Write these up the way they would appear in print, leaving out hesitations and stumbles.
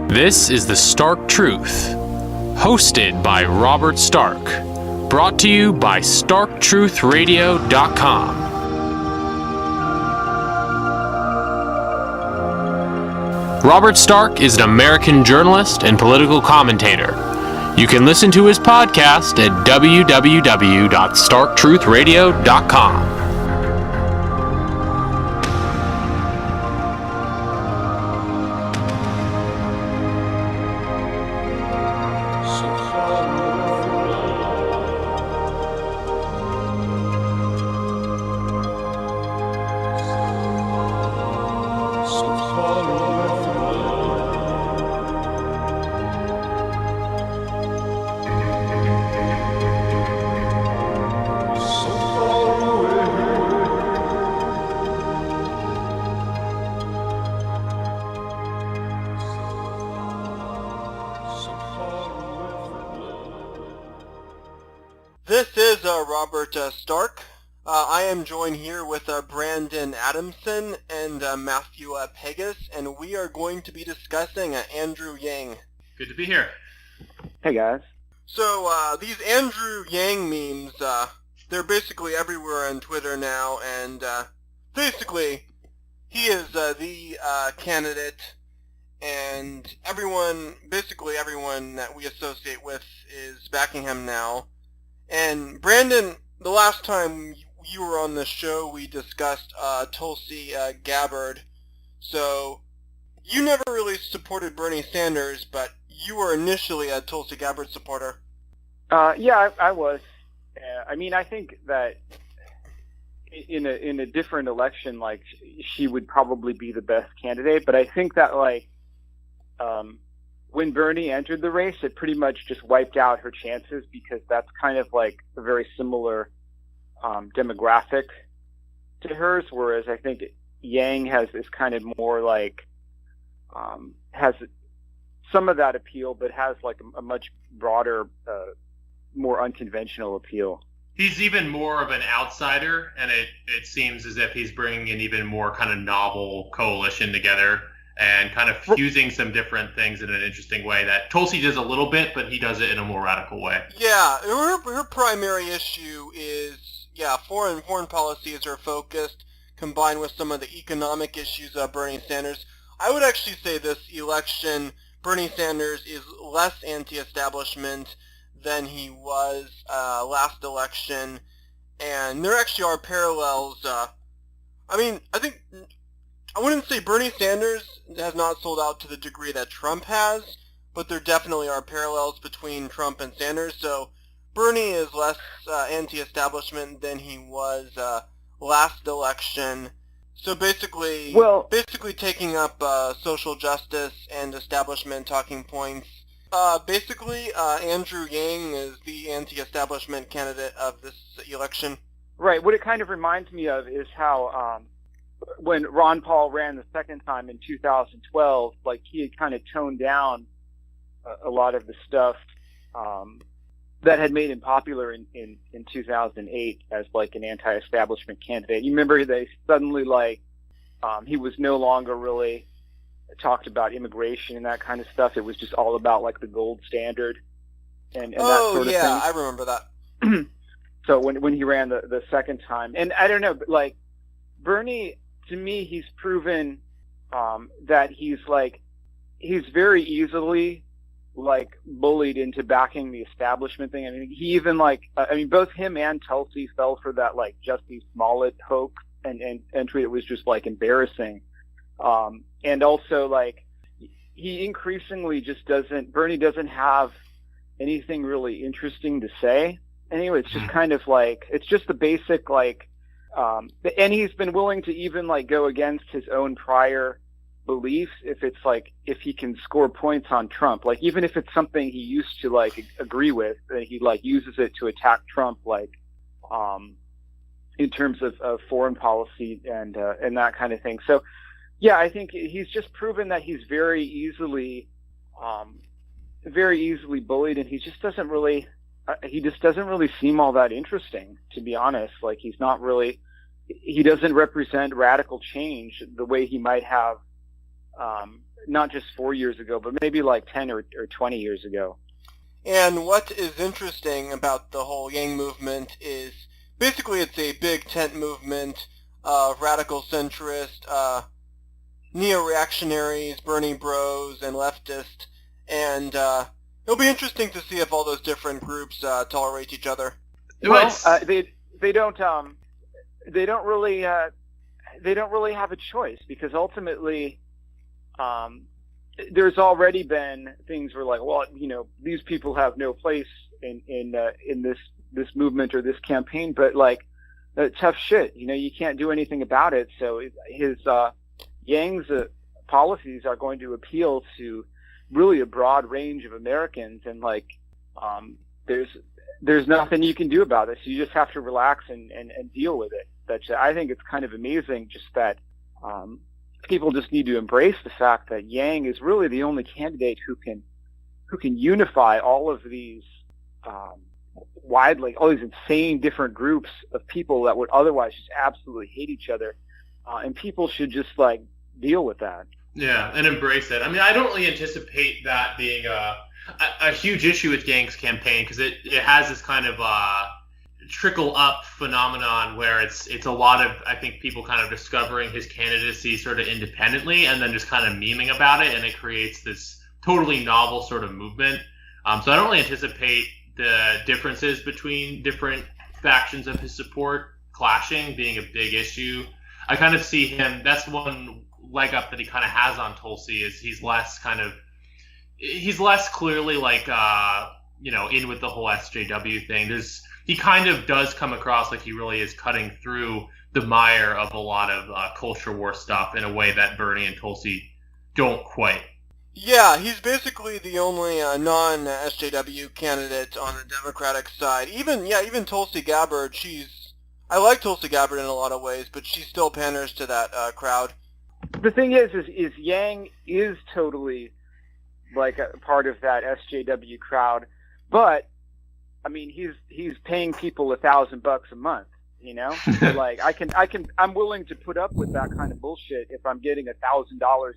This is The Stark Truth, hosted by Robert Stark, brought to you by StarkTruthRadio.com. Robert Stark is an American journalist and political commentator. You can listen to his podcast at www.StarkTruthRadio.com. This is Robert Stark. I am joined here with Brandon Adamson and Matthew Pegas, and we are going to be discussing Andrew Yang. Good to be here. Hey, guys. So these Andrew Yang memes, they're basically everywhere on Twitter now, and basically he is the candidate, and basically everyone that we associate with is backing him now. And Brandon, the last time you were on the show, we discussed Tulsi Gabbard. So you never really supported Bernie Sanders, but you were initially a Tulsi Gabbard supporter. Yeah, I was. I mean, I think that in a different election, like, she would probably be the best candidate. But I think that, like, when Bernie entered the race, it pretty much just wiped out her chances, because that's kind of like a very similar demographic to hers, whereas I think Yang is kind of more like, has some of that appeal, but has like a much broader, more unconventional appeal. He's even more of an outsider, and it seems as if he's bringing an even more kind of novel coalition together and kind of fusing some different things in an interesting way that Tulsi does a little bit, but he does it in a more radical way. Yeah, her primary issue is, foreign policies are focused, combined with some of the economic issues of Bernie Sanders. I would actually say this election, Bernie Sanders is less anti-establishment than he was last election, and there actually are parallels. I wouldn't say Bernie Sanders has not sold out to the degree that Trump has, but there definitely are parallels between Trump and Sanders. So Bernie is less anti-establishment than he was last election. So basically taking up social justice and establishment talking points. Andrew Yang is the anti-establishment candidate of this election. Right. What it kind of reminds me of is how when Ron Paul ran the second time in 2012, like, he had kind of toned down a lot of the stuff that had made him popular in 2008 as like an anti-establishment candidate. You remember they suddenly, like, he was no longer really talked about immigration and that kind of stuff. It was just all about like the gold standard and that sort of thing. Oh yeah, I remember that. So when he ran the second time, and I don't know, but like Bernie, to me, he's proven that he's very easily like bullied into backing the establishment thing. I mean, he even both him and Tulsi fell for that like Jussie Smollett hoax and entry. It was just like embarrassing. And also, like, he increasingly just Bernie doesn't have anything really interesting to say. Anyway, it's just kind of like, it's just the basic, like, and he's been willing to even like go against his own prior beliefs if it's like, if he can score points on Trump, like, even if it's something he used to like agree with, and he like uses it to attack Trump, like, in terms of foreign policy and that kind of thing. So yeah, I think he's just proven that he's very easily bullied, and he just doesn't really seem all that interesting, to be honest. Like, he doesn't represent radical change the way he might have not just 4 years ago, but maybe like 10 or 20 years ago. And what is interesting about the whole Yang movement is basically it's a big tent movement of radical centrist, neo-reactionaries, Bernie bros, and leftist. And it'll be interesting to see if all those different groups tolerate each other. Well, they don't really have a choice, because ultimately there's already been things where, like, well, these people have no place in this movement or this campaign, but like, tough shit, you can't do anything about it. So his Yang's policies are going to appeal to really a broad range of Americans, and like there's nothing you can do about it. So you just have to relax and deal with it. I think it's kind of amazing just that people just need to embrace the fact that Yang is really the only candidate who can unify all of these all these insane different groups of people that would otherwise just absolutely hate each other, and people should just like deal with that. Yeah, and embrace it. I mean, I don't really anticipate that being a huge issue with Yang's campaign, because it has this kind of trickle up phenomenon where it's a lot of, I think, people kind of discovering his candidacy sort of independently and then just kind of memeing about it, and it creates this totally novel sort of movement. So I don't really anticipate the differences between different factions of his support clashing being a big issue. I kind of see him, that's one leg up that he kind of has on Tulsi, is he's less clearly like in with the whole SJW thing. He kind of does come across like he really is cutting through the mire of a lot of culture war stuff in a way that Bernie and Tulsi don't quite. Yeah, he's basically the only non-SJW candidate on the Democratic side. Even Tulsi Gabbard, I like Tulsi Gabbard in a lot of ways, but she still panders to that crowd. The thing is Yang is totally like a part of that SJW crowd, but I mean, he's paying people $1,000 a month, So like, I'm willing to put up with that kind of bullshit if I'm getting $1,000,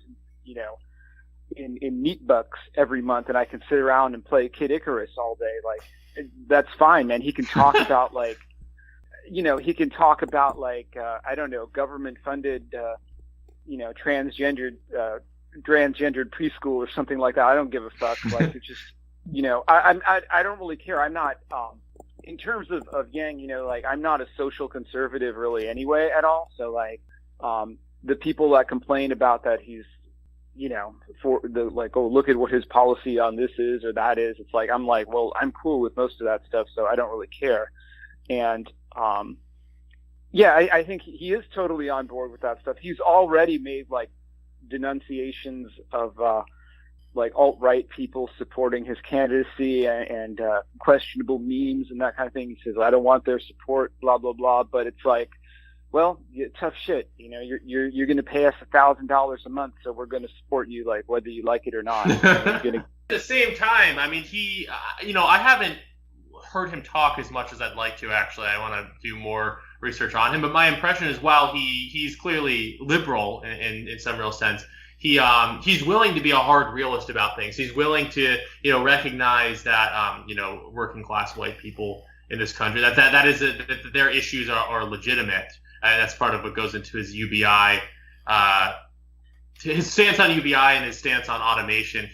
in NEET bucks every month, and I can sit around and play Kid Icarus all day. Like, that's fine, man. He can talk about like, I don't know, government funded, transgendered preschool or something like that. I don't give a fuck. Like, it's just, I don't really care. I'm not, in terms of Yang, like, I'm not a social conservative really anyway at all. So like, the people that complain about that he's, for the, like, oh, look at what his policy on this is or that is. It's like, I'm like, well, I'm cool with most of that stuff, so I don't really care. And, I think he is totally on board with that stuff. He's already made like denunciations of, like alt-right people supporting his candidacy and questionable memes and that kind of thing. He says, I don't want their support, blah, blah, blah. But it's like, well, tough shit. You're going to pay us $1,000 a month, so we're going to support you, like, whether you like it or not. At the same time, I mean, he, I haven't heard him talk as much as I'd like to, actually. I want to do more research on him. But my impression is, while he's clearly liberal in some real sense, he's willing to be a hard realist about things. He's willing to, recognize that, working class white people in this country, that is that their issues are legitimate. That's part of what goes into his UBI, his stance on UBI and his stance on automation.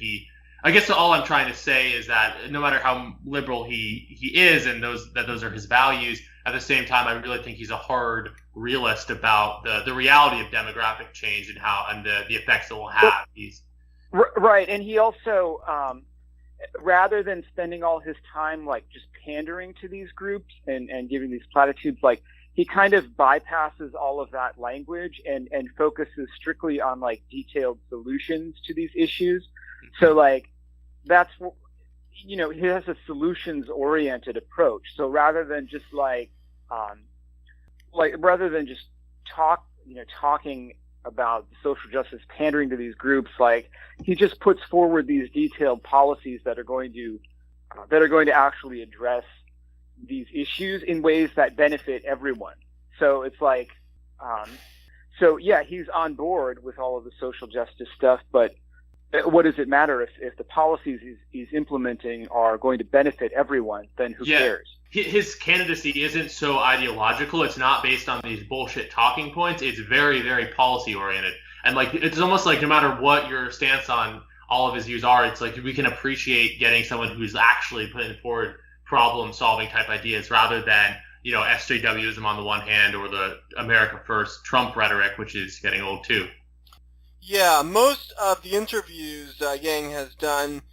I guess all I'm trying to say is that no matter how liberal he is, and those are his values, at the same time, I really think he's a hard realist about the reality of demographic change and the effects it will have. Right, and he also, rather than spending all his time like just pandering to these groups and giving these platitudes, like, he kind of bypasses all of that language and focuses strictly on like detailed solutions to these issues. So like, that's, he has a solutions oriented approach. So rather than just talking about social justice, pandering to these groups, like, he just puts forward these detailed policies that are going to actually address these issues in ways that benefit everyone. So it's like, he's on board with all of the social justice stuff, but what does it matter if the policies he's implementing are going to benefit everyone? Then who cares? His candidacy isn't so ideological. It's not based on these bullshit talking points. It's very, very policy oriented. And like, it's almost like no matter what your stance on all of his views are, it's like we can appreciate getting someone who's actually putting forward problem solving type ideas rather than, you know, SJWism on the one hand or the America First Trump rhetoric, which is getting old too. Yeah, most of the interviews Yang has done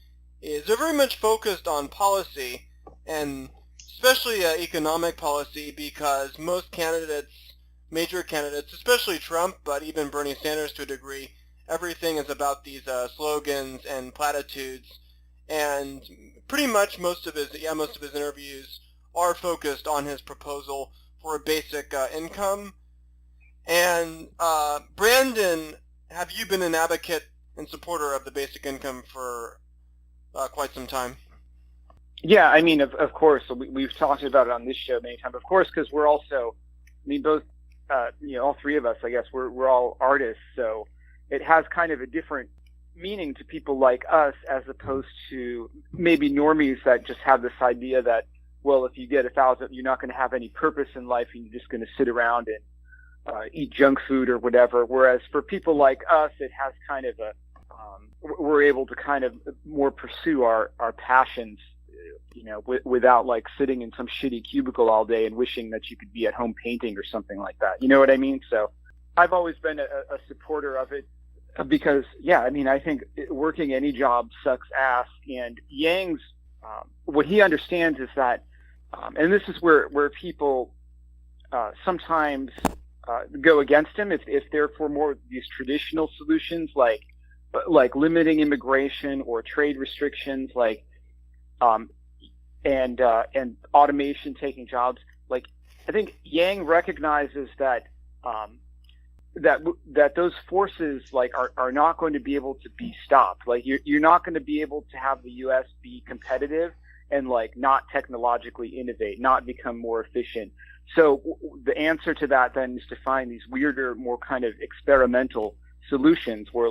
they're very much focused on policy, and especially economic policy, because most candidates, major candidates, especially Trump, but even Bernie Sanders to a degree, everything is about these slogans and platitudes, and pretty much most of his interviews are focused on his proposal for a basic income. And Brandon, have you been an advocate and supporter of the basic income for quite some time? Yeah, I mean, of course, we've talked about it on this show many times. Of course, because we're also, I mean, both, all three of us, I guess, we're all artists, so it has kind of a different meaning to people like us as opposed to maybe normies that just have this idea that, well, if you get 1,000, you're not going to have any purpose in life and you're just going to sit around and eat junk food or whatever. Whereas for people like us, it has kind of we're able to kind of more pursue our passions, without like sitting in some shitty cubicle all day and wishing that you could be at home painting or something like that. You know what I mean? So I've always been a supporter of it because, yeah, I mean, I think working any job sucks ass. And Yang's, what he understands is that, and this is where people sometimes go against him if they're for more of these traditional solutions like limiting immigration or trade restrictions, and automation taking jobs. Like, I think Yang recognizes that that those forces are not going to be able to be stopped. Like, you're not going to be able to have the U.S. be competitive and not technologically innovate, not become more efficient. So the answer to that then is to find these weirder, more kind of experimental solutions where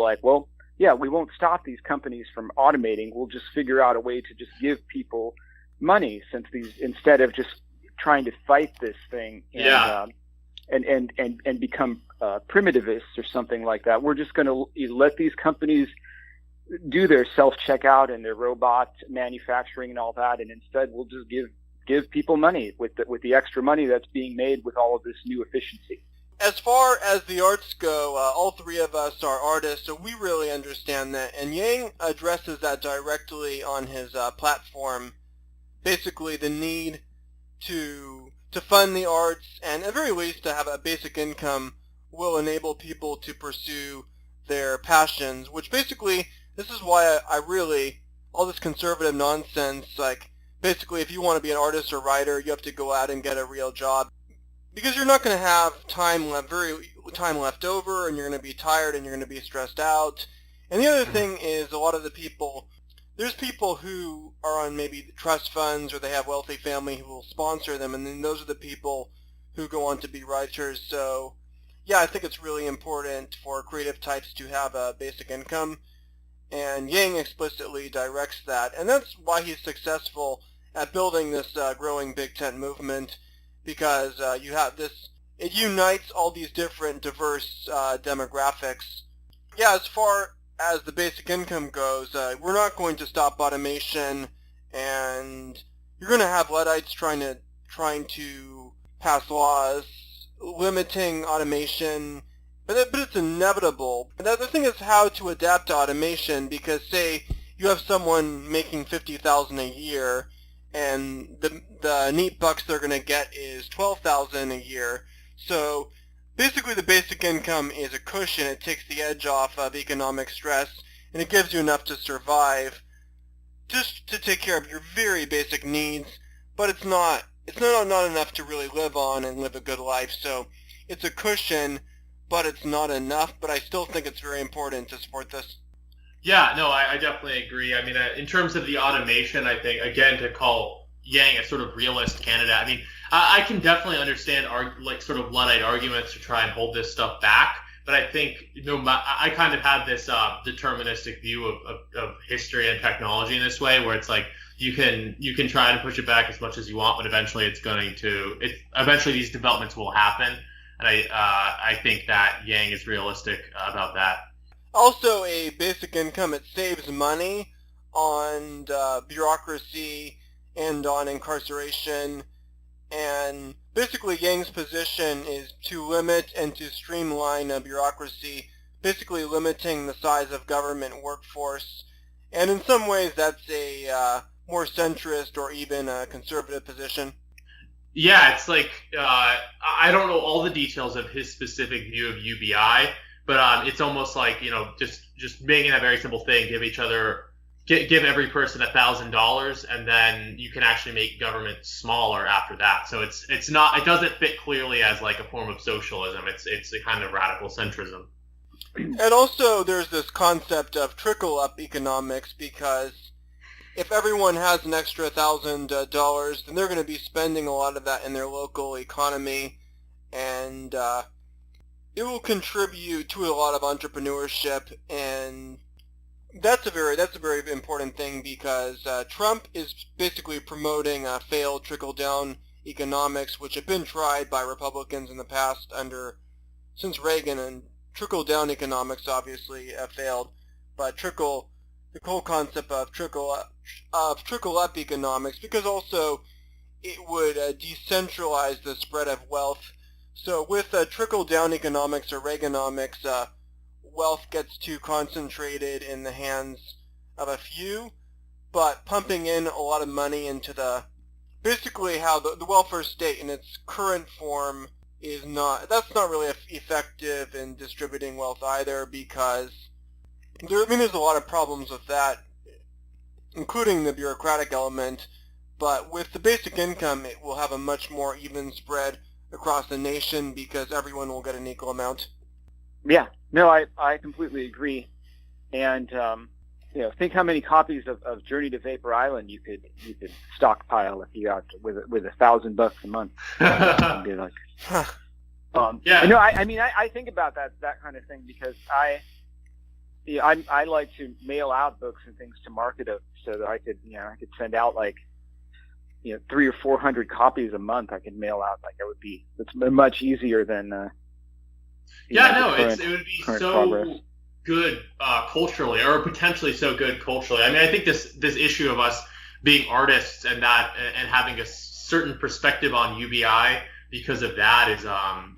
yeah, we won't stop these companies from automating. We'll just figure out a way to just give people money, instead of just trying to fight this thing and become primitivists or something like that. We're just going to let these companies do their self-checkout and their robot manufacturing and all that, and instead we'll just give people money with the extra money that's being made with all of this new efficiency. As far as the arts go, all three of us are artists, so we really understand that. And Yang addresses that directly on his platform, basically the need to fund the arts, and at the very least to have a basic income will enable people to pursue their passions, which basically, this is why I really, all this conservative nonsense, basically if you want to be an artist or writer, you have to go out and get a real job. Because you're not going to have time left over, and you're going to be tired, and you're going to be stressed out. And the other thing is, a lot of the people, there's people who are on maybe trust funds, or they have wealthy family who will sponsor them, and then those are the people who go on to be writers. So, yeah, I think it's really important for creative types to have a basic income, and Yang explicitly directs that. And that's why he's successful at building this growing Big Tent movement, because you have this, it unites all these different diverse demographics. Yeah, as far as the basic income goes, we're not going to stop automation, and you're going to have Luddites trying to pass laws limiting automation, but it's inevitable. And the other thing is how to adapt to automation, because say you have someone making $50,000 a year, and the neat bucks they're going to get is $12,000 a year. So basically the basic income is a cushion. It takes the edge off of economic stress, and it gives you enough to survive, just to take care of your very basic needs, but it's not enough to really live on and live a good life. So it's a cushion, but it's not enough. But I still think it's very important to support this. Yeah, no, I definitely agree. I mean, in terms of the automation, I think, again, to call Yang a sort of realist candidate, I mean, I can definitely understand sort of Luddite arguments to try and hold this stuff back, But I think I kind of have this deterministic view of history and technology in this way, where it's like you can try to push it back as much as you want, but eventually eventually these developments will happen. And I think that Yang is realistic about that. Also, a basic income, it saves money on bureaucracy and on incarceration. And basically, Yang's position is to limit and to streamline bureaucracy, basically limiting the size of government workforce. And in some ways, that's a more centrist or even a conservative position. Yeah, it's like I don't know all the details of his specific view of UBI, but it's almost like, just making a very simple thing: give every person $1,000, and then you can actually make government smaller after that. So it doesn't fit clearly as like a form of socialism. It's a kind of radical centrism. And also, there's this concept of trickle up economics, because if everyone has an extra $1,000, then they're going to be spending a lot of that in their local economy, and it will contribute to a lot of entrepreneurship. And that's a very important thing, because Trump is basically promoting failed trickle-down economics, which have been tried by Republicans in the past since Reagan, and trickle-down economics obviously failed. But the whole concept of trickle up economics, because also it would decentralize the spread of wealth. So with trickle-down economics or Reaganomics, wealth gets too concentrated in the hands of a few, but pumping in a lot of money into basically how the welfare state in its current form that's not really effective in distributing wealth either, because there's a lot of problems with that, including the bureaucratic element. But with the basic income, it will have a much more even spread across the nation, because everyone will get an equal amount. Yeah, no, I completely agree. And think how many copies of Journey to Vapor Island you could stockpile if you got with $1,000 a month. Be like, yeah. I think about that kind of thing, because I like to mail out books and things to market it, so that I could send out 300 or 400 copies a month. I could mail out it's much easier than it would be so progress. Good culturally, or potentially so good culturally. I mean, I think this issue of us being artists and having a certain perspective on UBI because of that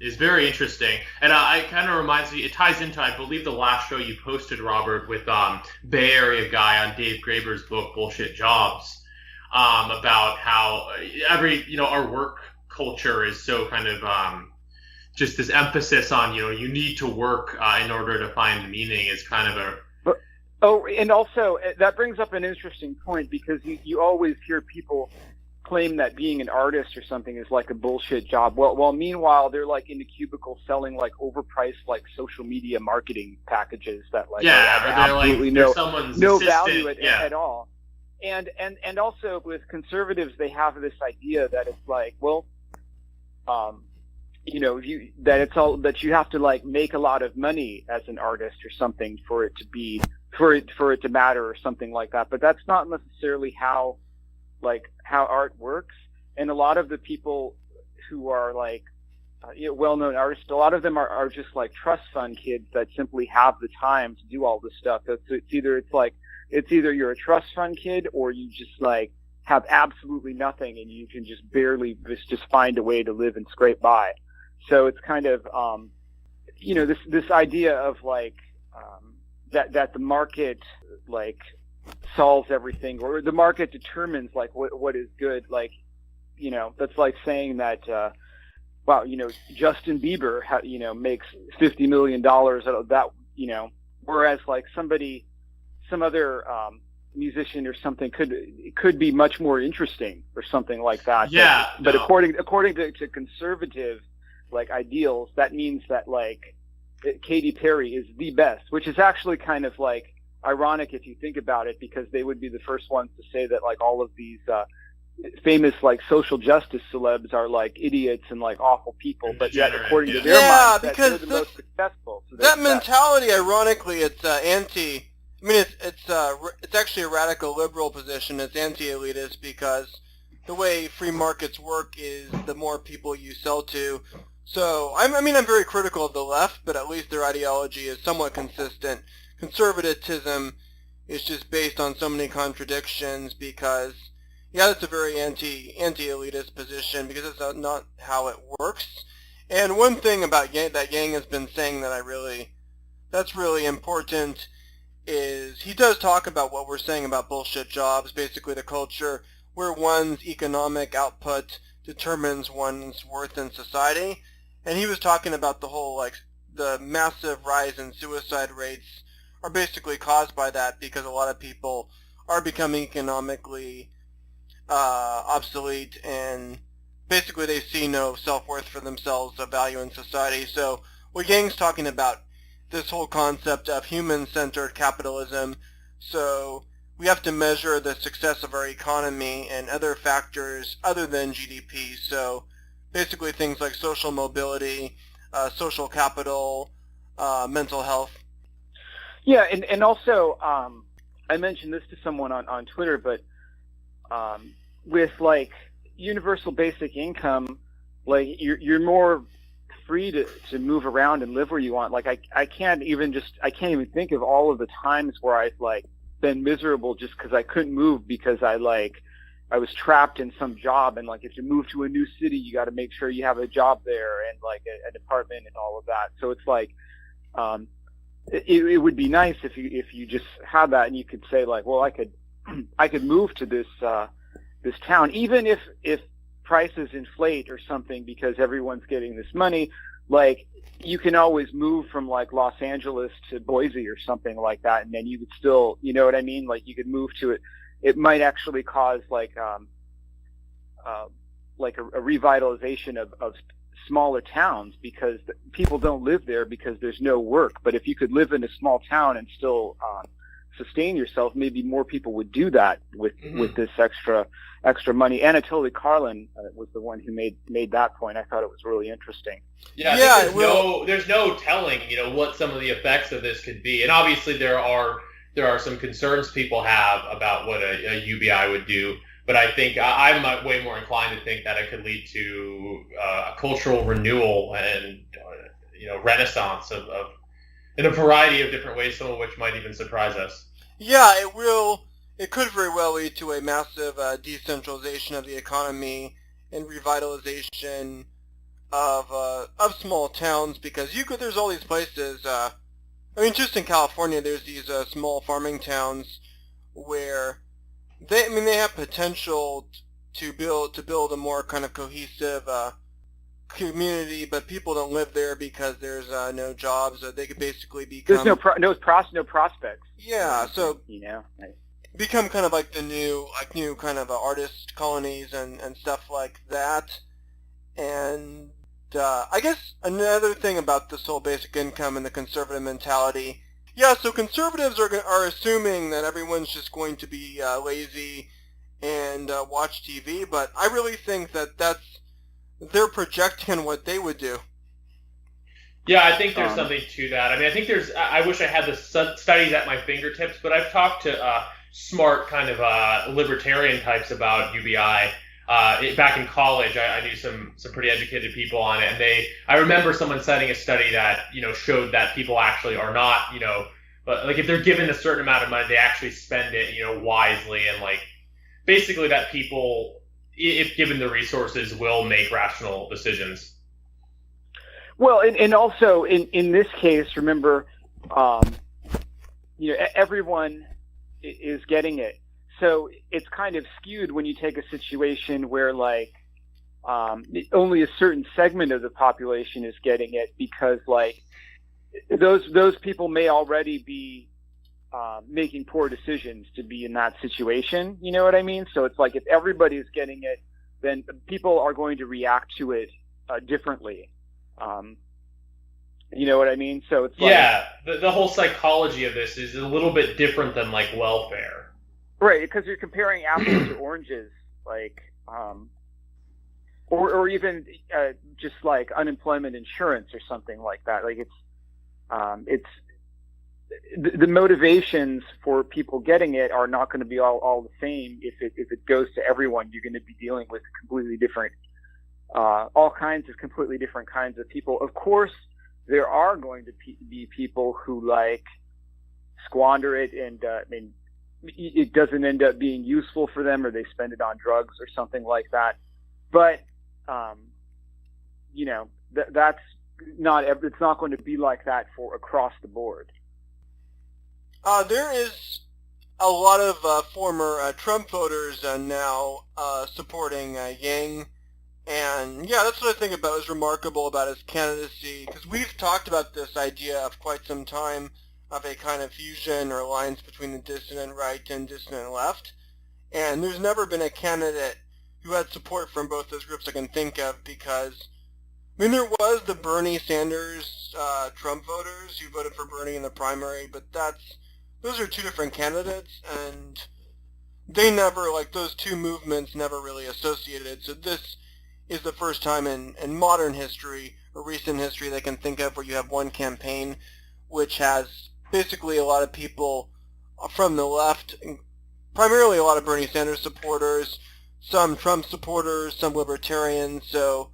is very interesting. And it kind of reminds me, it ties into, I believe, the last show you posted, Robert, with Bay Area guy on Dave Graeber's book Bullshit Jobs, about how our work culture is so kind of just this emphasis on you need to work in order to find meaning is kind of and also that brings up an interesting point, because you always hear people claim that being an artist or something is like a bullshit job. Well, meanwhile they're in the cubicle selling overpriced social media marketing packages that absolutely no value at all. And also with conservatives, they have this idea that it's that you have to make a lot of money as an artist or something for it to matter or something like that. But that's not necessarily how art works. And a lot of the people who are well-known artists, a lot of them are just trust fund kids that simply have the time to do all this stuff. It's either you're a trust fund kid, or you just have absolutely nothing and you can just barely just find a way to live and scrape by. So it's kind of this idea of that the market solves everything, or the market determines what is good. That's like saying that Justin Bieber makes $50 million out of that, whereas some other musician or something could be much more interesting or something like that. Yeah. But according to conservative ideals, that means that Katy Perry is the best, which is actually kind of ironic if you think about it, because they would be the first ones to say that all of these famous like social justice celebs are like idiots and like awful people, but yet according to their mindset, because they're the most successful. So that mentality, ironically, it's anti. I mean, it's actually a radical liberal position. It's anti-elitist because the way free markets work is the more people you sell to. So I'm very critical of the left, but at least their ideology is somewhat consistent. Conservatism is just based on so many contradictions because, yeah, it's a very anti-elitist position because it's not how it works. And one thing about that Yang has been saying that's really important is he does talk about what we're saying about bullshit jobs, basically the culture where one's economic output determines one's worth in society. And he was talking about the whole, like, the massive rise in suicide rates are basically caused by that because a lot of people are becoming economically obsolete and basically they see no self-worth for themselves, of value in society. So what Yang's talking about, this whole concept of human-centered capitalism, so we have to measure the success of our economy and other factors other than GDP. So basically things like social mobility, social capital, mental health. Yeah, and also I mentioned this to someone on Twitter, but with like universal basic income, like you're more free to move around and live where you want. Like I can't even think of all of the times where I've like been miserable just because I couldn't move because I was trapped in some job, and like if you move to a new city you got to make sure you have a job there and like an apartment and all of that. So it's like it would be nice if you just had that and you could say like, well, I could move to this town even if prices inflate or something because everyone's getting this money. Like you can always move from like Los Angeles to Boise or something like that, and then you would still, you know what I mean? Like you could move to it. It might actually cause like a revitalization of smaller towns because people don't live there because there's no work. But if you could live in a small town and still sustain yourself, maybe more people would do that with this extra money. Anatoly Karlin was the one who made that point. I thought it was really interesting. Yeah, there's no telling, what some of the effects of this could be. And obviously there are some concerns people have about what a UBI would do. But I think I'm way more inclined to think that it could lead to a cultural renewal and renaissance of in a variety of different ways, some of which might even surprise us. Yeah, it will. It could very well lead to a massive decentralization of the economy and revitalization of small towns because there's all these places. Just in California, there's these small farming towns where they have potential to build a more kind of cohesive community, but people don't live there because there's no jobs. They could basically become no prospects. Yeah, so become kind of like the new kind of artist colonies and stuff like that. And I guess another thing about this whole basic income and the conservative mentality. Yeah, so conservatives are assuming that everyone's just going to be lazy and watch TV, but I really think they're projecting what they would do. Yeah, I think there's something to that. I think I wish I had the studies at my fingertips, but I've talked to smart kind of libertarian types about UBI. Back in college, I knew some pretty educated people on it, and I remember someone citing a study that showed that people actually are not but like if they're given a certain amount of money, they actually spend it wisely, and like basically that people, if given the resources, will make rational decisions. Well, and also in this case, remember, everyone is getting it. So it's kind of skewed when you take a situation where like only a certain segment of the population is getting it because like those people may already be making poor decisions to be in that situation. You know what I mean? So it's like if everybody is getting it, then people are going to react to it differently. You know what I mean? So it's like, the whole psychology of this is a little bit different than like welfare. Right, because you're comparing apples to oranges like, or even just like unemployment insurance or something like that. Like it's the motivations for people getting it are not going to be all the same. If it goes to everyone, you're going to be dealing with completely different, all kinds of completely different kinds of people. Of course, there are going to be people who like squander it, and it doesn't end up being useful for them, or they spend it on drugs or something like that. But that's not. It's not going to be like that for across the board. There is a lot of former Trump voters now supporting Yang, and yeah, that's what I think about is remarkable about his candidacy, because we've talked about this idea of quite some time of a kind of fusion or alliance between the dissident right and dissident left, and there's never been a candidate who had support from both those groups I can think of, because there was the Bernie Sanders Trump voters who voted for Bernie in the primary, but those are two different candidates, and they never, like, those two movements never really associated. So this is the first time in modern history, or recent history, they can think of where you have one campaign which has basically a lot of people from the left, primarily a lot of Bernie Sanders supporters, some Trump supporters, some libertarians. So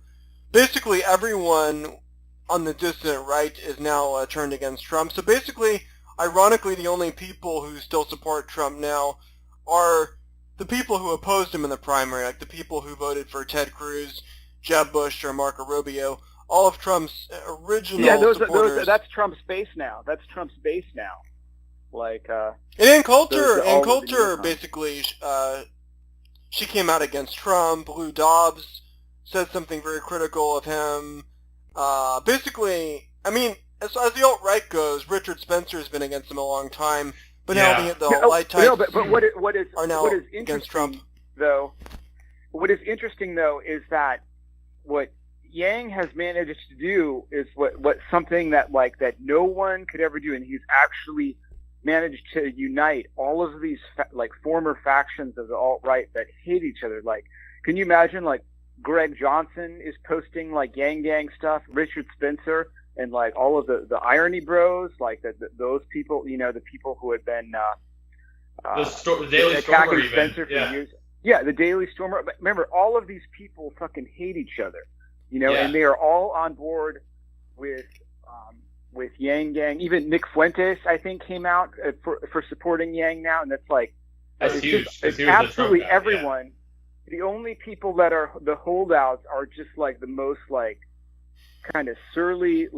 basically everyone on the dissident right is now turned against Trump. So basically, ironically, the only people who still support Trump now are the people who opposed him in the primary, like the people who voted for Ted Cruz, Jeb Bush, or Marco Rubio. All of Trump's original supporters. That's Trump's base now. That's Trump's base now. Like, and Coulter basically, she came out against Trump. Lou Dobbs said something very critical of him. Basically, as the alt-right goes, Richard Spencer has been against him a long time, but now the alt-right types are now against Trump. What is interesting, though, is that what Yang has managed to do is what something that no one could ever do, and he's actually managed to unite all of these former factions of the alt-right that hate each other. Like, can you imagine, Greg Johnson is posting Yang Gang stuff, Richard Spencer, and all of the irony bros, those people, the people who had been the Daily attacking Stormer Spencer for years. Yeah, the Daily Stormer. But remember, all of these people fucking hate each other, and they are all on board with Yang Gang. Even Nick Fuentes, I think, came out for supporting Yang now, and that's huge. It's absolutely everyone. Yeah. The only people that are the holdouts are just the most kind of surly,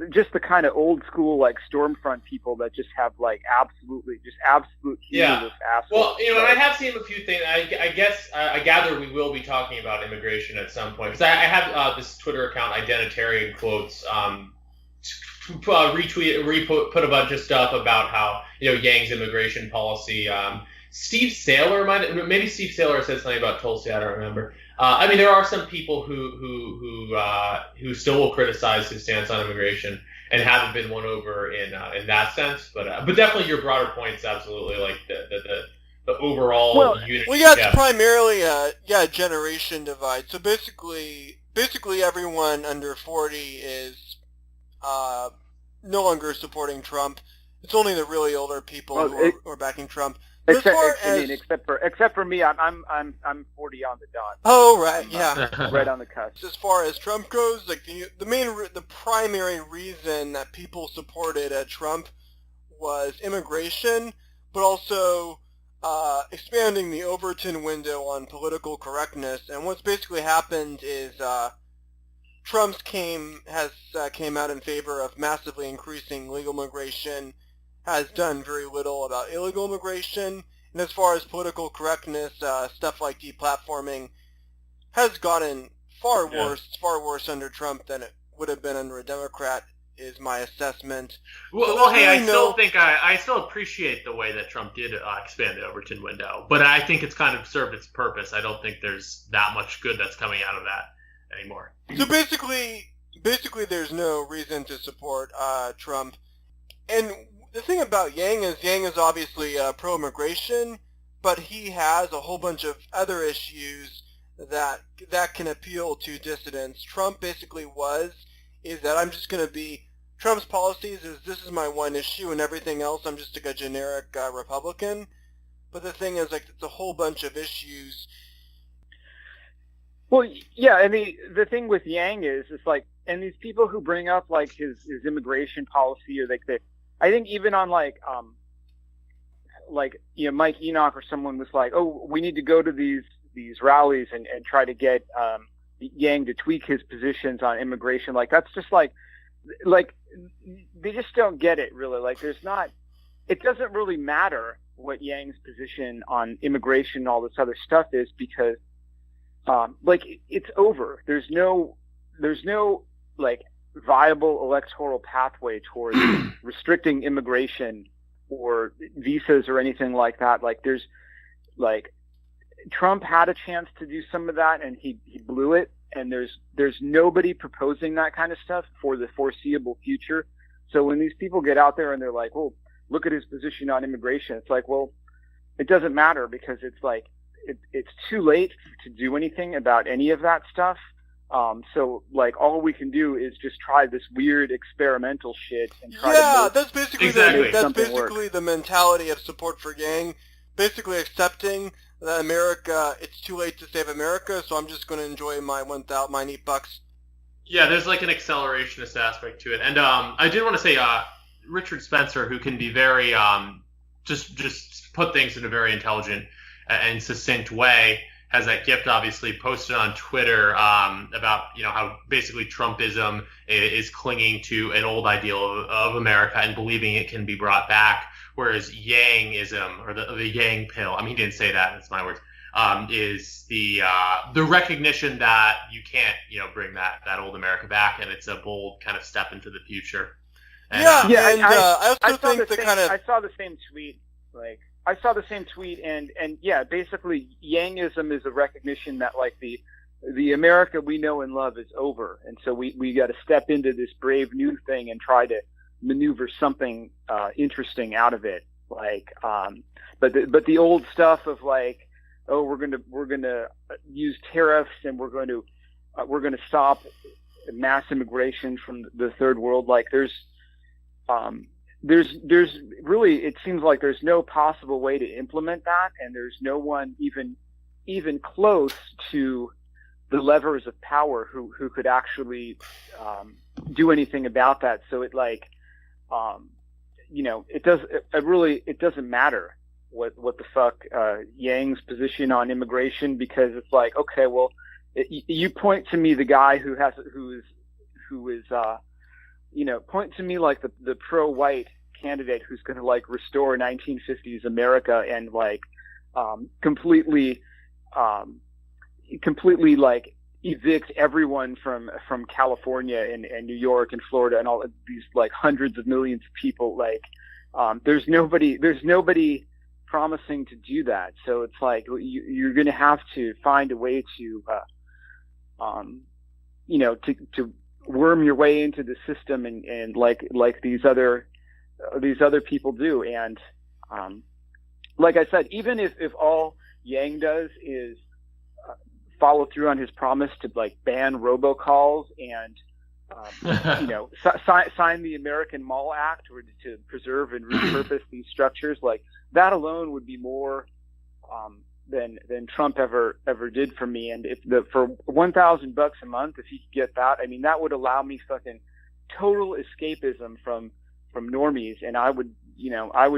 just the kind of old school Stormfront people that just have absolute humorless assholes. Well, I have seen a few things. I guess I gather we will be talking about immigration at some point, because I have this Twitter account, Identitarian Quotes, put a bunch of stuff about how Yang's immigration policy. Steve Saylor maybe Steve Saylor said something about Tulsi. I don't remember. There are some people who still will criticize his stance on immigration and haven't been won over in that sense. But definitely your broader points, absolutely, the overall unity. Well, it's primarily a generation divide. So basically everyone under 40 is no longer supporting Trump. It's only the really older people who are backing Trump. Except for me, I'm 40 on the dot. Oh right, yeah, right on the cusp. As far as Trump goes, the primary reason that people supported Trump was immigration, but also expanding the Overton window on political correctness. And what's basically happened is Trump's came out in favor of massively increasing legal immigration, has done very little about illegal immigration, and as far as political correctness, stuff like deplatforming has gotten far worse under Trump than it would have been under a Democrat, is my assessment. Well, hey, I still appreciate the way that Trump did expand the Overton window, but I think it's kind of served its purpose. I don't think there's that much good that's coming out of that anymore. So basically there's no reason to support Trump. And the thing about Yang is obviously pro-immigration, but he has a whole bunch of other issues that can appeal to dissidents. Trump basically is that I'm just going to be, Trump's policies is this is my one issue and everything else I'm just like a generic Republican. But the thing is, like, it's a whole bunch of issues. Well, yeah, and the thing with Yang is, it's like, and these people who bring up like his immigration policy, or like I think even on like Mike Enoch or someone was like, oh, we need to go to these rallies and try to get Yang to tweak his positions on immigration. Like, that's just like they just don't get it, really. Like, it doesn't really matter what Yang's position on immigration and all this other stuff is, because it's over. There's no like viable electoral pathway towards restricting immigration or visas or anything like that. Like, there's like, Trump had a chance to do some of that and he blew it, and there's nobody proposing that kind of stuff for the foreseeable future. So when these people get out there and they're like, well, look at his position on immigration, it's like, well, it doesn't matter, because it's like it's too late to do anything about any of that stuff. So like, all we can do is just try this weird experimental shit and try to that's basically the mentality of support for Yang. Basically accepting that America, it's too late to save America, so I'm just going to enjoy my neat bucks. Yeah, there's like an accelerationist aspect to it. And I did want to say, Richard Spencer, who can be very just put things in a very intelligent and succinct way, has that gift obviously posted on Twitter about how basically Trumpism is clinging to an old ideal of America and believing it can be brought back, whereas Yangism, or the Yang pill, I mean, he didn't say that, that's my words, is the recognition that you can't bring that old America back, and it's a bold kind of step into the future. And, I saw the same tweet. Like, I saw the same tweet, and yeah, basically Yangism is a recognition that like the America we know and love is over, and so we got to step into this brave new thing and try to maneuver something interesting out of it. Like, but the old stuff of like, oh, we're gonna use tariffs and we're going to stop mass immigration from the third world. Like, there's really, it seems like there's no possible way to implement that, and there's no one even close to the levers of power who could actually do anything about that. So it like, it doesn't matter what the fuck Yang's position on immigration, because it's like, okay, well, you point to me the guy who is point to me like the pro-white candidate who's going to like restore 1950s America and like completely like evict everyone from California and New York and Florida and all of these like hundreds of millions of people. Like, there's nobody promising to do that. So it's like you're going to have to find a way to to worm your way into the system and like these other people do. And like I said, even if all Yang does is follow through on his promise to like ban robocalls and sign the American Mall Act, or to preserve and repurpose these structures, like that alone would be more than Trump ever did for me. And for $1,000 a month, if he could get that, I mean, that would allow me fucking total escapism from normies, and I would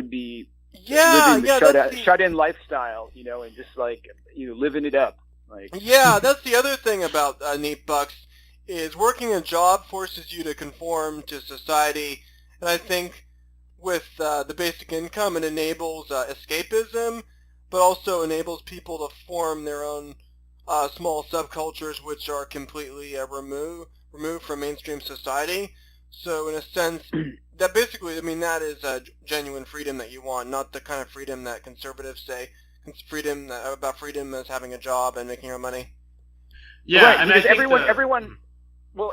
be living the shut-in lifestyle, and just like living it up. Like, yeah, that's the other thing about neat bucks, is working a job forces you to conform to society, and I think with the basic income, it enables escapism, but also enables people to form their own small subcultures which are completely removed from mainstream society. So in a sense, that basically, I mean, that is a genuine freedom that you want, not the kind of freedom that conservatives say. Freedom as having a job and making your money. Yeah, right, and because I think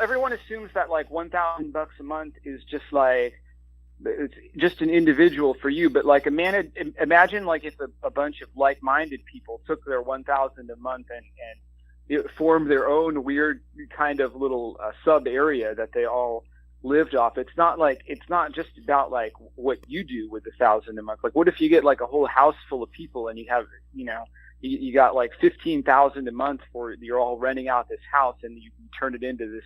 everyone assumes that like $1,000 a month is just like it's just an individual for you, but like imagine like if a bunch of like-minded people took their 1,000 a month and formed their own weird kind of little sub area that they all lived off. It's not just about like what you do with 1,000 a month. Like, what if you get like a whole house full of people and you have, you got like 15,000 a month for you're all renting out this house, and you turn it into this,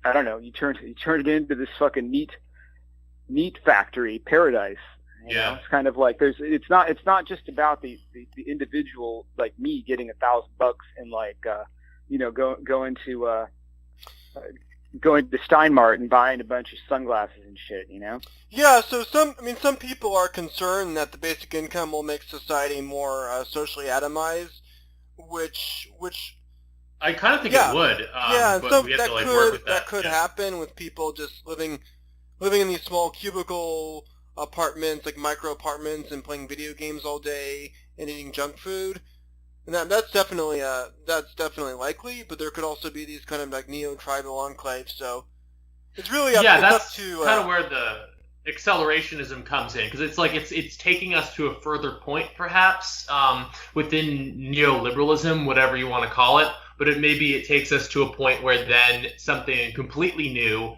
I don't know, you turn it into this fucking meat factory paradise. You know? It's kind of like it's not just about the individual like me getting $1,000 and like going to Steinmart and buying a bunch of sunglasses and shit, Yeah, so some people are concerned that the basic income will make society more socially atomized, which I kind of think it would. But we have to work with that. That could happen with people just living in these small cubicle apartments, like micro apartments, and playing video games all day and eating junk food. And that's definitely likely, but there could also be these kind of like neo-tribal enclaves. So it's really up to kind of where the accelerationism comes in, because it's like it's taking us to a further point, perhaps within neoliberalism, whatever you want to call it. But it takes us to a point where then something completely new,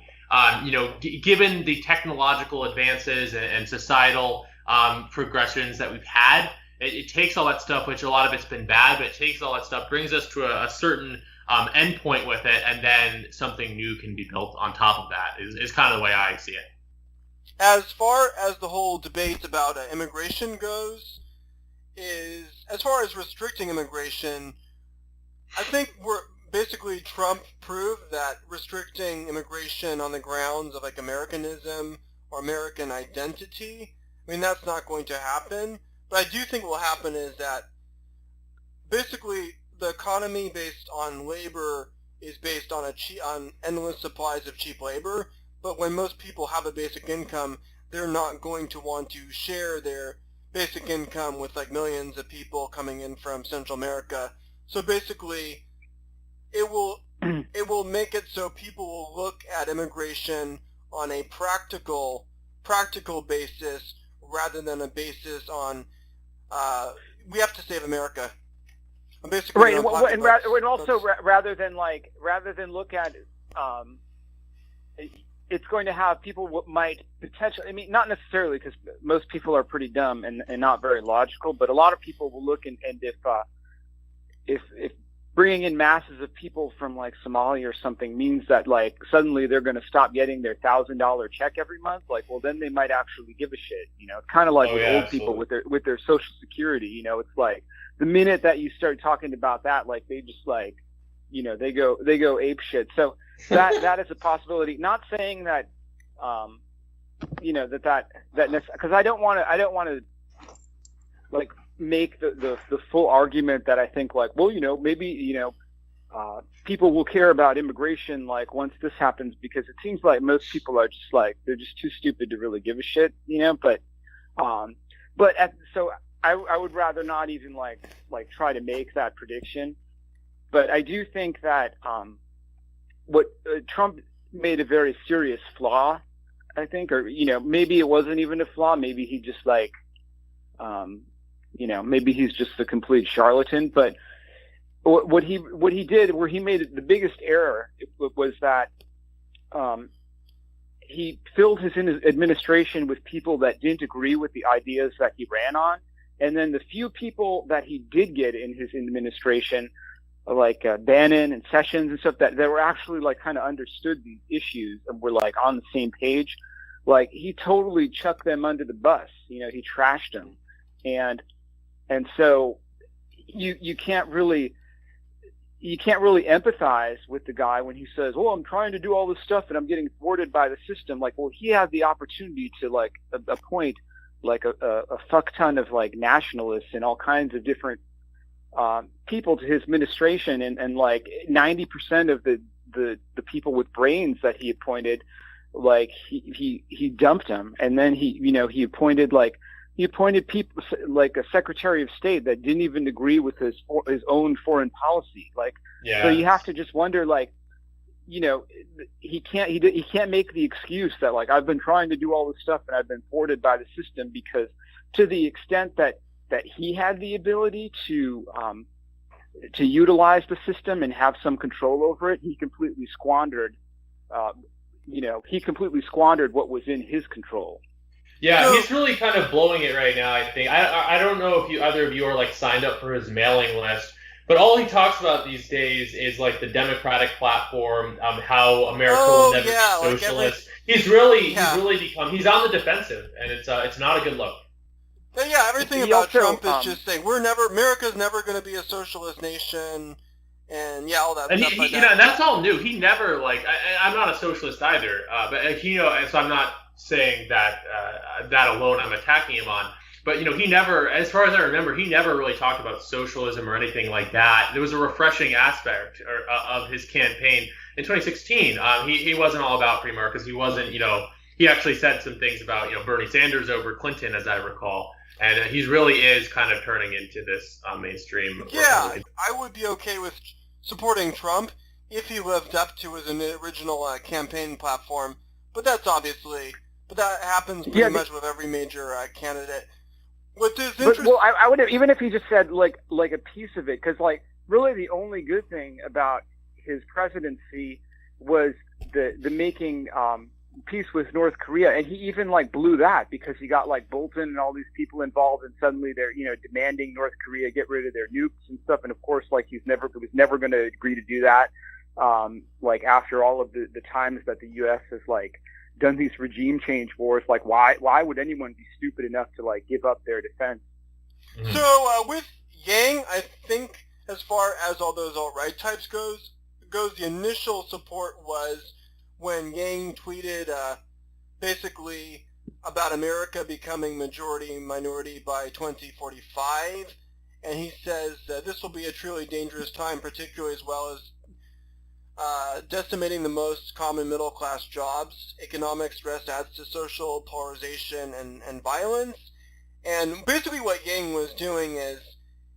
given the technological advances and societal progressions that we've had. It takes all that stuff, which a lot of it's been bad, but it takes all that stuff, brings us to a certain endpoint with it, and then something new can be built on top of that, is kind of the way I see it. As far as the whole debate about immigration goes, as far as restricting immigration, I think Trump proved that restricting immigration on the grounds of like Americanism or American identity, that's not going to happen. But I do think what will happen is that basically the economy based on labor is based on on endless supplies of cheap labor. But when most people have a basic income, they're not going to want to share their basic income with like millions of people coming in from Central America. So basically, it will make it so people will look at immigration on a practical basis rather than a basis on we have to save America. Basically, right, and also rather than look at it's going to have people might potentially, not necessarily, because most people are pretty dumb and not very logical, but a lot of people will look and if bringing in masses of people from like Somalia or something means that like suddenly they're going to stop getting their $1,000 check every month, like, well, then they might actually give a shit. It's kind of like old people with their Social Security. It's like the minute that you start talking about that, like they just like, they go ape shit. So that is a possibility. Not saying that, because I don't want to like make the full argument that I think like, well, maybe, people will care about immigration like once this happens, because it seems like most people are just like, they're just too stupid to really give a shit, so I would rather not even like try to make that prediction. But I do think that what Trump made a very serious flaw, I think, or maybe it wasn't even a flaw. Maybe he just like, maybe he's just a complete charlatan. But what he did, where he made the biggest error, was that he filled his administration with people that didn't agree with the ideas that he ran on, and then the few people that he did get in his administration, like Bannon and Sessions and stuff, that were actually like kind of understood these issues and were like on the same page, like he totally chucked them under the bus. He trashed them, and so you can't really empathize with the guy when he says, "Oh, I'm trying to do all this stuff and I'm getting thwarted by the system." Like, well, he had the opportunity to like appoint like a fuck ton of like nationalists and all kinds of different people to his administration, and like 90% of the people with brains that he appointed, like he dumped them, and then he appointed people like a Secretary of State that didn't even agree with his own foreign policy. Like, so you have to just wonder, like, he can't make the excuse that like I've been trying to do all this stuff and I've been thwarted by the system, because to the extent that he had the ability to utilize the system and have some control over it, he completely squandered what was in his control. Yeah, he's really kind of blowing it right now, I think. I don't know if either of you are like signed up for his mailing list, but all he talks about these days is like the democratic platform, how America will never be socialist. He's really become, he's on the defensive, and it's not a good look. Yeah, everything about Trump is just saying America's never going to be a socialist nation, and all that stuff like that. And that's all new. He never I'm not a socialist either, but so I'm not saying that that alone I'm attacking him on. But he never, as far as I remember, he never really talked about socialism or anything like that. There was a refreshing aspect of his campaign in 2016. He wasn't all about free markets. He wasn't, he actually said some things about Bernie Sanders over Clinton, as I recall. And he really is kind of turning into this mainstream. Yeah, I would be okay with supporting Trump if he lived up to his original campaign platform. But that happens pretty much with every major candidate. What is interesting? Well, I would have, even if he just said like a piece of it, because really the only good thing about his presidency was the making peace with North Korea, and he even blew that, because he got Bolton and all these people involved, and suddenly they're demanding North Korea get rid of their nukes and stuff, and of course he was never going to agree to do that. After all of the times that the U.S. has done these regime change wars, why would anyone be stupid enough to give up their defense? Mm-hmm. So with Yang, I think as far as all those alt-right types goes, the initial support was when Yang tweeted basically about America becoming majority-minority by 2045, and he says this will be a truly dangerous time, particularly as well as decimating the most common middle-class jobs. Economic stress adds to social polarization and violence. And basically what Yang was doing is,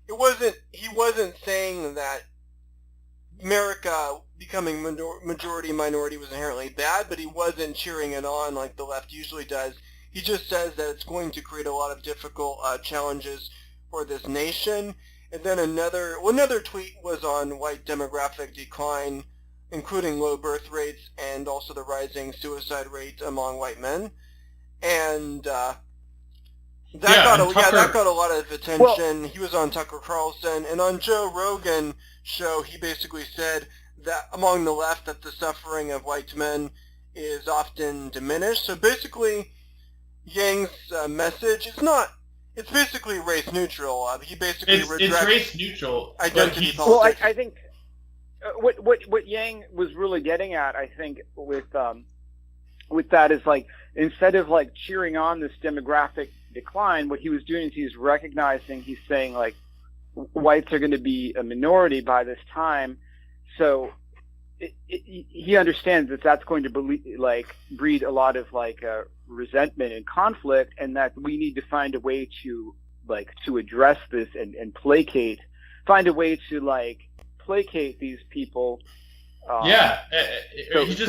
he wasn't saying that America becoming majority-minority was inherently bad, but he wasn't cheering it on like the left usually does. He just says that it's going to create a lot of difficult challenges for this nation. And then another tweet was on white demographic decline, including low birth rates and also the rising suicide rate among white men. And that got a lot of attention. Well, he was on Tucker Carlson, and on Joe Rogan's show, he basically said that among the left that the suffering of white men is often diminished. So basically, Yang's message it's basically race neutral. He basically rejects it's race neutral identity politics. Well, I think what Yang was really getting at, I think, with that is instead of cheering on this demographic decline, what he was doing is he's saying whites are going to be a minority by this time, so he understands that that's going to breed a lot of resentment and conflict, and that we need to find a way to address this and find a way to placate these people. So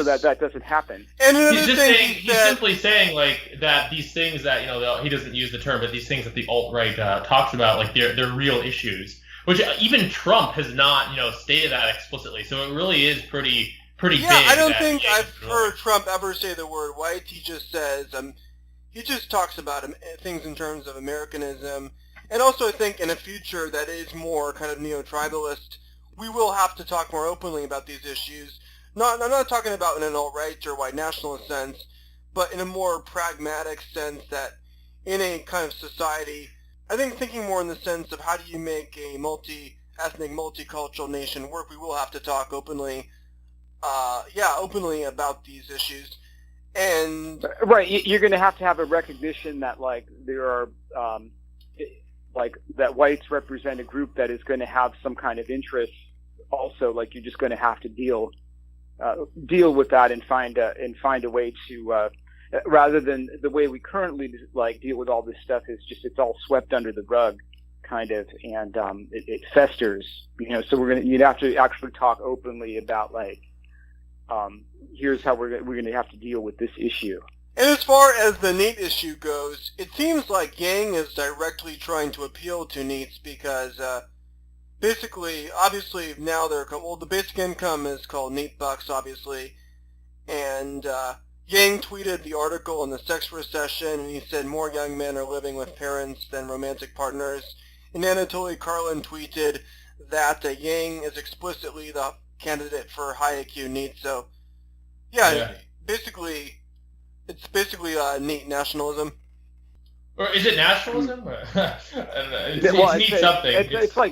that doesn't happen. And he's simply saying that these things that he doesn't use the term, but these things that the alt-right talks about, they're real issues, which even Trump has not stated that explicitly. So it really is pretty big. Yeah, I don't think I've heard Trump ever say the word white. He just says he just talks about things in terms of Americanism, and also I think in a future that is more kind of neo-tribalist, we will have to talk more openly about these issues. I'm not talking about in an alt-right or white nationalist sense, but in a more pragmatic sense that in a kind of society, I think thinking more in the sense of how do you make a multi-ethnic, multicultural nation work, we will have to talk openly about these issues. And right, you're going to have a recognition that there are that whites represent a group that is going to have some kind of interest. Also, you're just going to have to deal with that and find a way to rather than the way we currently deal with all this stuff is just it's all swept under the rug, kind of, and it festers. So you'd have to actually talk openly about here's how we're going to have to deal with this issue. And as far as the NEET issue goes, it seems like Yang is directly trying to appeal to NEETs because basically, obviously, now the basic income is called NEET bucks, obviously, and Yang tweeted the article on the sex recession, and he said more young men are living with parents than romantic partners. And Anatoly Karlin tweeted that Yang is explicitly the candidate for high IQ NEET. So, yeah. Basically, it's basically NEET nationalism. Or is it nationalism? I don't know. It's NEET something.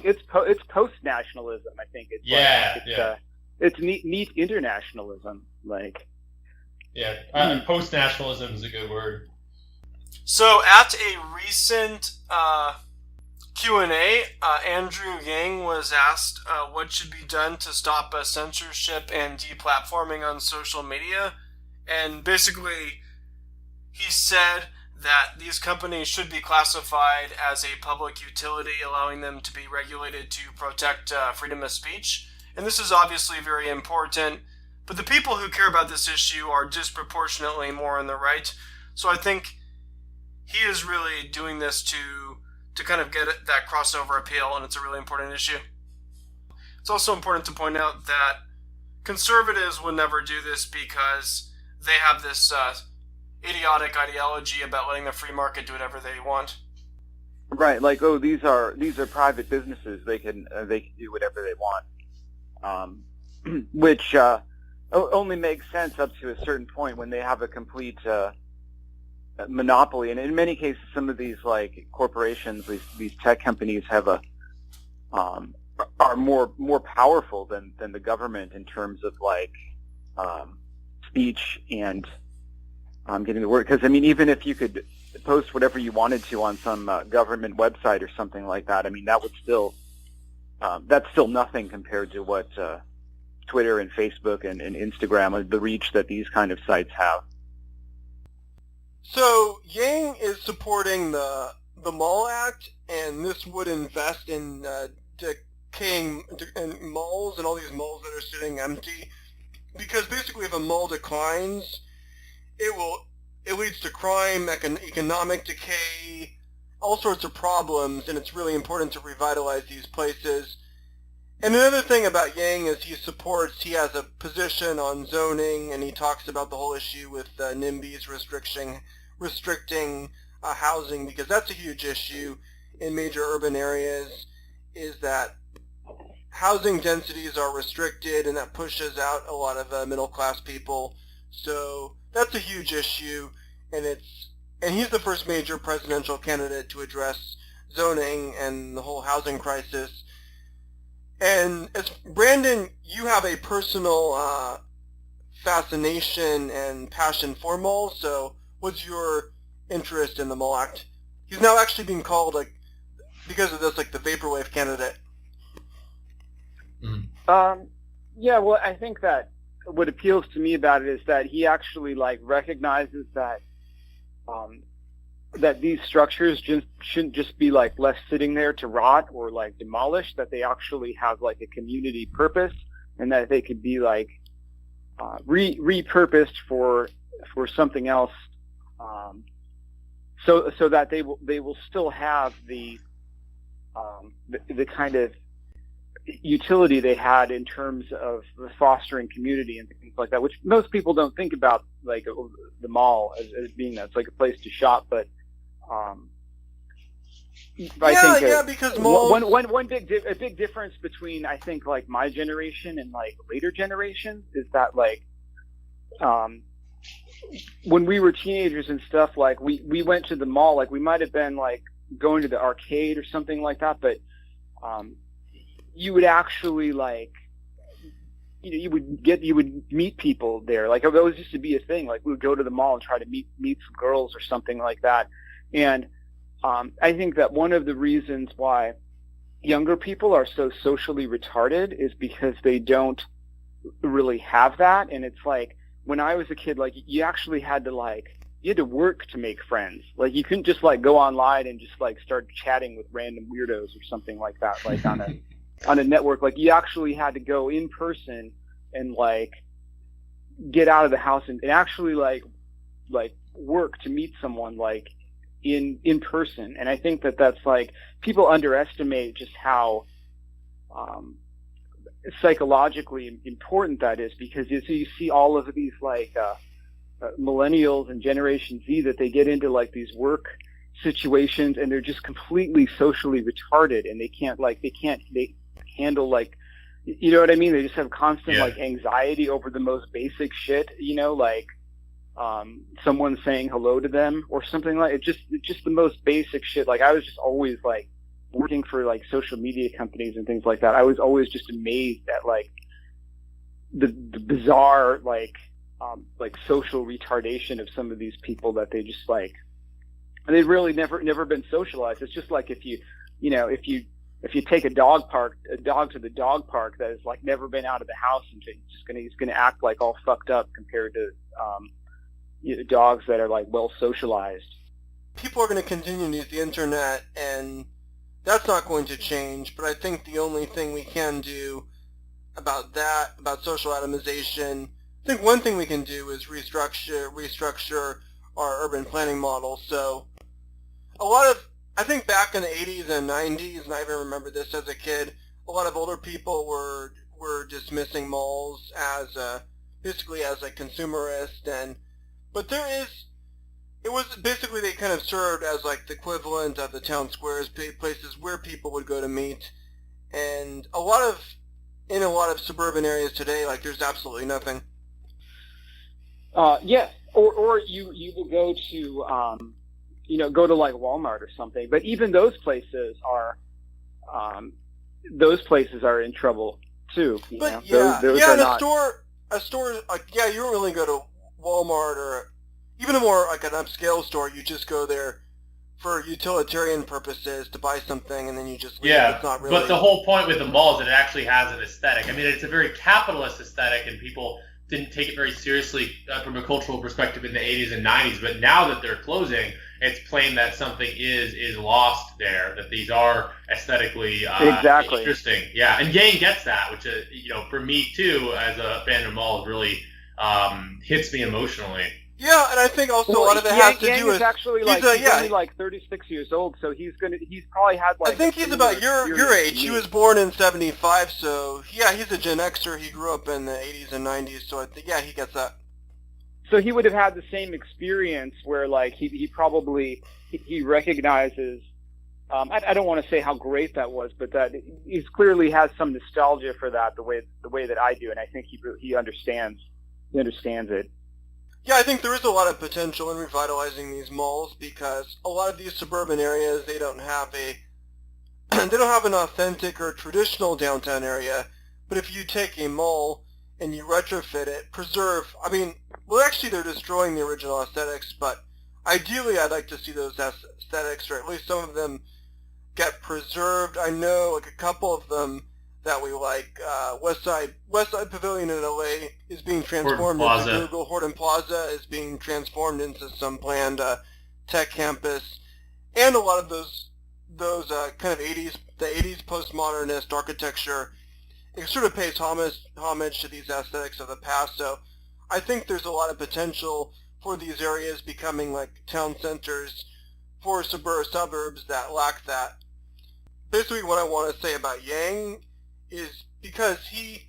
It's post-nationalism, I think. It's NEET internationalism, like. Yeah, post-nationalism is a good word. So at a recent Q&A, Andrew Yang was asked what should be done to stop censorship and deplatforming on social media. And basically, he said that these companies should be classified as a public utility, allowing them to be regulated to protect freedom of speech. And this is obviously very important. But the people who care about this issue are disproportionately more on the right. So I think he is really doing this to kind of get that crossover appeal, and it's a really important issue. It's also important to point out that conservatives would never do this because they have this idiotic ideology about letting the free market do whatever they want. Right, like, these are private businesses. They can do whatever they want, which only makes sense up to a certain point when they have a complete monopoly. And in many cases, some of these like corporations, these tech companies have are more powerful than the government in terms of like speech and getting the word. Because I mean, even if you could post whatever you wanted to on some government website or something like that, I mean, that would still that's still nothing compared to what Twitter and Facebook and Instagram, the reach that these kind of sites have. So Yang is supporting the Mall Act, and this would invest in decaying malls and all these malls that are sitting empty, because basically if a mall declines, it leads to crime, economic decay, all sorts of problems, and it's really important to revitalize these places. And another thing about Yang is he has a position on zoning, and he talks about the whole issue with NIMBYs restricting housing, because that's a huge issue in major urban areas, is that housing densities are restricted, and that pushes out a lot of middle-class people. So that's a huge issue, and he's the first major presidential candidate to address zoning and the whole housing crisis. And as Brandon, you have a personal fascination and passion for malls, so what's your interest in the Mall Act? He's now actually being called, like, because of this, like the vaporwave candidate. Yeah, well, I think that what appeals to me about it is that he actually like recognizes that that these structures shouldn't just be like left sitting there to rot or like demolished, that they actually have like a community purpose, and that they could be like repurposed for something else, so that they will still have the kind of utility they had in terms of fostering community and things like that, which most people don't think about, like the mall as being that. It's like a place to shop, but I think because malls... a big difference between, I think, like my generation and like later generations is that like when we were teenagers and stuff, like we went to the mall, like we might have been like going to the arcade or something like that, but you would actually like, you would meet people there. Like that was used to be a thing. Like we would go to the mall and try to meet some girls or something like that. And I think that one of the reasons why younger people are so socially retarded is because they don't really have that. And it's like when I was a kid, like you actually had to work to make friends. Like you couldn't just like go online and just like start chatting with random weirdos or something like that, like on a network. Like you actually had to go in person and like get out of the house and actually like work to meet someone like in person. And I think that that's like, people underestimate just how psychologically important that is, because you see all of these like millennials and Generation Z that they get into like these work situations and they're just completely socially retarded, and they handle like, you know what I mean? They just have constant like anxiety over the most basic shit, you know, like someone saying hello to them or something like it. Just the most basic shit. Like I was just always like working for like social media companies and things like that. I was always just amazed at like the bizarre like social retardation of some of these people, that they just like, and they've really never been socialized. It's just like if you take a dog to the dog park that has like never been out of the house, and he's gonna act like all fucked up compared to dogs that are like well socialized. People are going to continue to use the internet, and that's not going to change. But I think the only thing we can do about social atomization, I think one thing we can do is restructure our urban planning model. So I think back in the 80s and 90s, and I even remember this as a kid, a lot of older people were dismissing malls as basically as like consumerist, but it was basically, they kind of served as like the equivalent of the town squares, places where people would go to meet. And in a lot of suburban areas today, like there's absolutely nothing. Yeah, or you will go to go to like Walmart or something. But even those places are in trouble too. But those in not... a store like, you don't really go to Walmart or even a more like an upscale store. You just go there for utilitarian purposes to buy something, and then you just leave. Yeah, it's not really... but the whole point with the mall is that it actually has an aesthetic. I mean, it's a very capitalist aesthetic, and people didn't take it very seriously from a cultural perspective in the 80s and 90s. But now that they're closing, it's plain that something is lost there, that these are aesthetically exactly interesting. Yeah, and Yang gets that, which for me too, as a fan of malls, really hits me emotionally. Yeah, and I think also a lot of it has to do with... He's actually like, he's only like 36 years old, so he's probably had like... I think he's about your age. He was born in 75, so yeah, he's a Gen Xer. He grew up in the 80s and 90s, so I think, he gets that. So he would have had the same experience where like he probably recognizes... I don't want to say how great that was, but that he clearly has some nostalgia for that, the way that I do, and I think he understands it. Yeah, I think there is a lot of potential in revitalizing these malls, because a lot of these suburban areas, they don't have an authentic or traditional downtown area. But if you take a mall and you retrofit it, actually they're destroying the original aesthetics, but ideally I'd like to see those aesthetics, or at least some of them, get preserved. I know like a couple of them that we like. Westside Pavilion in LA is being transformed into Google. Horton Plaza is being transformed into some planned tech campus, and a lot of those kind of 80s postmodernist architecture, it sort of pays homage to these aesthetics of the past. So I think there's a lot of potential for these areas becoming like town centers for suburbs that lack that. Basically what I want to say about Yang is because he's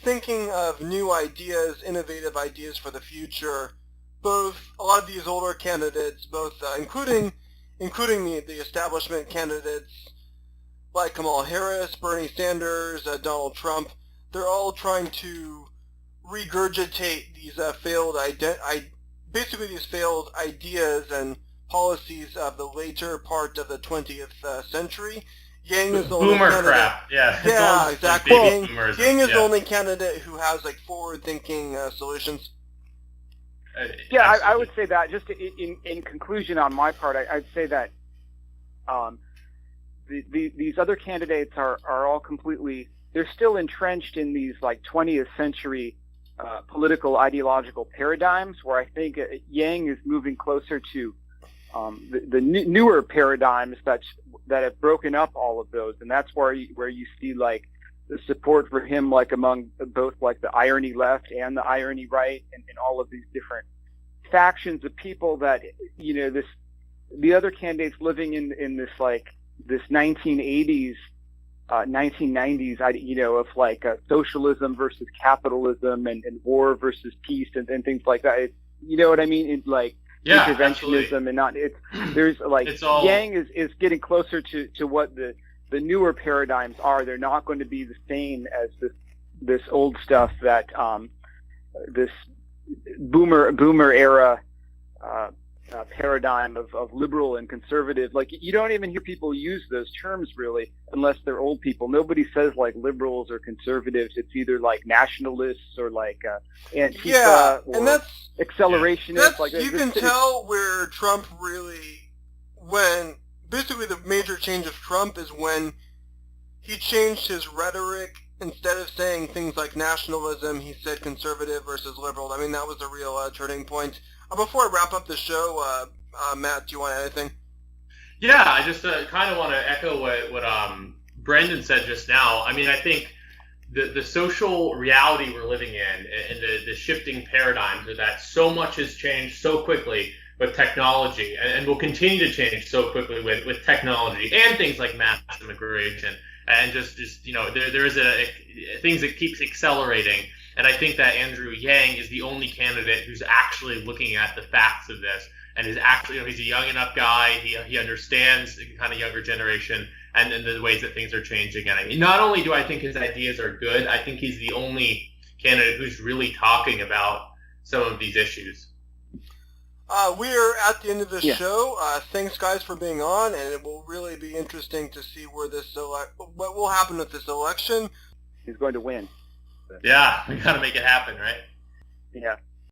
thinking of new ideas, innovative ideas for the future. Both a lot of these older candidates, including the establishment candidates like Kamala Harris, Bernie Sanders, Donald Trump, they're all trying to regurgitate these failed ideas and policies of the later part of the 20th century. Yang is the only candidate. Crap. Yeah, exactly. Yang is the only candidate who has like forward-thinking solutions. Yeah, I would say that. Just in conclusion on my part, I'd say that these other candidates are all completely... They're still entrenched in these like 20th century political ideological paradigms, where I think Yang is moving closer to the newer paradigms that have broken up all of those, and that's where you see like support for him, like among both like the irony left and the irony right, and all of these different factions of people that, you know, the other candidates living in this like this 1980s, 1990s, you know, of like socialism versus capitalism and war versus peace and things like that. You know what I mean? It's like interventionism absolutely. and not. There's like Yang is getting closer to what the newer paradigms are. They're not going to be the same as this old stuff that this boomer era paradigm of liberal and conservative. Like, you don't even hear people use those terms really unless they're old people. Nobody says like liberals or conservatives. It's either like nationalists or like Antifa or and that's accelerationist. That's, like you can tell where Trump really, when basically the major change of Trump is when he changed his rhetoric. Instead of saying things like nationalism, he said conservative versus liberal. I mean, that was the real turning point. Before I wrap up the show, Matt, do you want to add anything? Yeah, I just kind of want to echo what Brandon said just now. I mean, I think the social reality we're living in and the shifting paradigms are that so much has changed so quickly with technology and will continue to change so quickly with technology and things like mass immigration. And just you know, there is things that keeps accelerating, and I think that Andrew Yang is the only candidate who's actually looking at the facts of this, and is actually, you know, he's a young enough guy. He understands the kind of younger generation and the ways that things are changing. And I mean, not only do I think his ideas are good, I think he's the only candidate who's really talking about some of these issues. We're at the end of the show. Thanks, guys, for being on, and it will really be interesting to see where what will happen with this election. He's going to win. Yeah, we got to make it happen, right? Yeah.